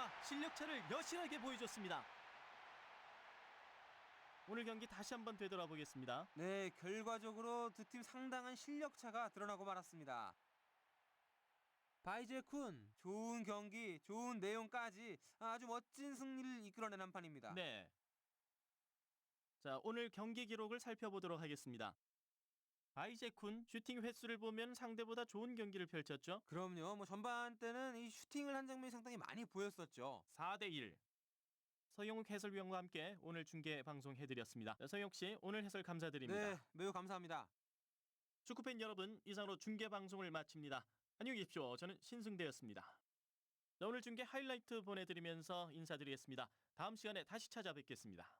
선수가 실력차를 여실하게 보여줬습니다. 오늘 경기 다시 한번 되돌아보겠습니다. 네, 결과적으로 두 팀 상당한 실력차가 드러나고 말았습니다. 바이제쿤, 좋은 경기, 좋은 내용까지 아주 멋진 승리를 이끌어낸 한 판입니다. 네. 자, 오늘 경기 기록을 살펴보도록 하겠습니다. 바이제쿤 슈팅 횟수를 보면 상대보다 좋은 경기를 펼쳤죠. 그럼요. 전반 때는 이 슈팅을 한 장면이 상당히 많이 보였었죠. 4대1. 서영욱 해설위원과 함께 오늘 중계 방송해드렸습니다. 서영욱 씨, 오늘 해설 감사드립니다. 네, 매우 감사합니다. 축구팬 여러분, 이상으로 중계 방송을 마칩니다. 안녕히 계십시오. 저는 신승대였습니다. 오늘 중계 하이라이트 보내드리면서 인사드리겠습니다. 다음 시간에 다시 찾아뵙겠습니다.